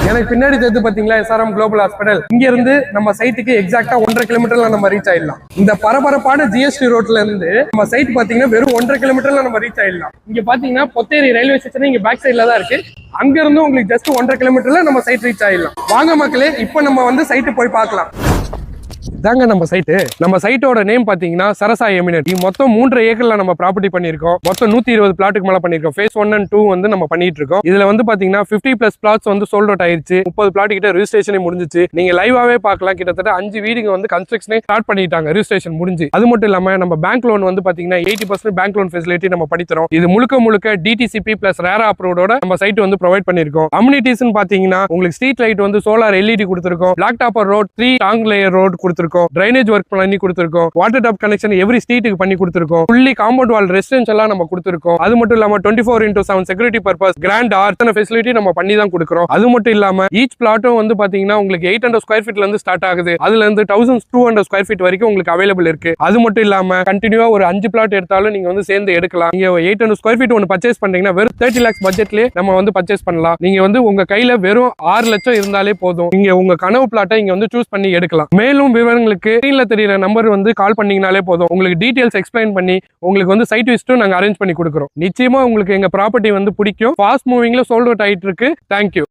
எனக்கு பின்னாடி தெரிஞ்சு பாத்தீங்களா SRM குளோபல் ஹாஸ்பிட்டல். இங்க இருந்து நம்ம சைட்டுக்கு எக்ஸாக்டா 1.5 கிலோமீட்டர்ல நம்ம ரீச் ஆயிடலாம். இந்த பரபரப்பான GST ரோட்ல இருந்து நம்ம சைட் பாத்தீங்கன்னா வெறும் 1.5 கிலோமீட்டர்ல நம்ம ரீச் ஆயிடலாம். இங்க பாத்தீங்கன்னா பொத்தேரி ரயில்வே ஸ்டேஷன் இங்க பேக் சைட்ல தான் இருக்கு. அங்க இருந்து உங்களுக்கு ஜஸ்ட் 1.5 கிலோமீட்டர்ல நம்ம சைட் ரீச் ஆயிடலாம். வாங்க மக்களே, இப்போ நம்ம வந்து சைட்டு போய் பார்க்கலாம். இதாங்க நம்ம சைட்டு. நம்ம சைட்டோட நேம் பாத்தீங்கன்னா சரசா எமினட். மொத்தம் 3 ஏக்கர்ல நம்ம ப்ராப்பர்ட்டி பண்ணிருக்கோம். மொத்தம் 120 பிளாட்டுக்கு மேல பண்ணிருக்கோம். ஃபேஸ் 1 and 2 வந்து நம்ம பண்ணிட்டு இருக்கோம். இதுல வந்து பாத்தீங்கன்னா 50+ பிளாட்ஸ் வந்து சோல்ட் அவுட் ஆயிருச்சு. 30 பிளாட் கிட்ட ரெஜிஸ்ட்ரேஷனே முடிஞ்சிச்சு. நீங்க லைவாவே பார்க்கலாம். கிட்டத்தட்ட 5 வீடுங்க வந்து கன்ஸ்ட்ரக்ஷனே ஸ்டார்ட் பண்ணிட்டாங்க. ரெஜிஸ்ட்ரேஷன் முடிஞ்சு. அது மட்டும் இல்லாம நம்ம பேங்க் லோன் வந்து பாத்தீங்கன்னா 80% பேங்க் லோன் ஃபெசிலிட்டி நம்ம பண்ணித்தரோம். இது முழுக்க DTCP பிளஸ் ரேரா அப்ரூவோட நம்ம சைட் வந்து ப்ரொவைட் பண்ணிருக்கோம். அம்யூனிட்டிஸ் பாத்தீங்கன்னா உங்களுக்கு ஸ்ட்ரீட் லைட் வந்து சோலார் LED கொடுத்திருக்கோம். பிளாக் டாப்பர் ரோட் 3 டாங் லேயர் ரோட் கொடுத்திருக்கோம். ட்ரைனேஜ் ஒர்க் பண்ணி கொடுத்திருக்கோம். வாட்டர் டாப் கனெக்ஷன் எவ்ரி ஸ்ட்ரீட்டுக்கு பண்ணி கொடுத்திருக்கோம். ஃபுல்லி காம்பவுண்ட் வால் ரெசிடென்ஷியலா நம்ம கொடுத்திருக்கோம். அது மட்டும் இல்லாம 24x7 செக்யூரிட்டி பர்பஸ் கிராண்ட் ஆர்த்தன ஃபெசிலிட்டி நம்ம பண்ணி தான் கொடுக்கிறோம். அது மட்டும் இல்லாம ஈச் பிளாட்டும் வந்து பாத்தீங்கன்னா உங்களுக்கு 800 ஸ்கொயர் ஃபீட்ல இருந்து ஸ்டார்ட் ஆகுது. அதுல இருந்து 1200 ஸ்கொயர் ஃபீட் வரைக்கும் உங்களுக்கு அவைலபிள் இருக்கு. அது மட்டும் இல்லாம கண்டினியூவா ஒரு 5 பிளாட் எடுத்தாலும் நீங்க வந்து சேர்ந்து எடுக்கலாம். நீங்க 800 ஸ்கொயர் ஃபீட் ஒன்னு பர்ச்சேஸ் பண்றீங்கன்னா வெறும் 30 lakhs பட்ஜெட்லயே நம்ம வந்து பர்ச்சேஸ் பண்ணலாம். நீங்க வந்து உங்க கையில வெறும் 6 லட்சம் இருந்தாலே போதும். நீங்க உங்க கனவு பிளாட்டை இங்க வந்து சூஸ் பண்ணி எடுக்கலாம். மேலும் விவரங்களுக்கு ஸ்கிரீன்ல தெரியற நம்பர் வந்து கால் பண்ணீங்கனாலே போதும். உங்களுக்கு டீடைல்ஸ் எக்ஸ்பிளைன் பண்ணி உங்களுக்கு வந்து சைட் விசிட்டும் நாங்க அரேஞ்ச் பண்ணி கொடுக்குறோம். நிச்சயமா உங்களுக்கு எங்க ப்ராப்பர்ட்டி வந்து பிடிக்கும். ஃபாஸ்ட் மூவிங்ல சோல்ட் அவுட் ஆயிட்டு இருக்கு. தேங்க்யூ.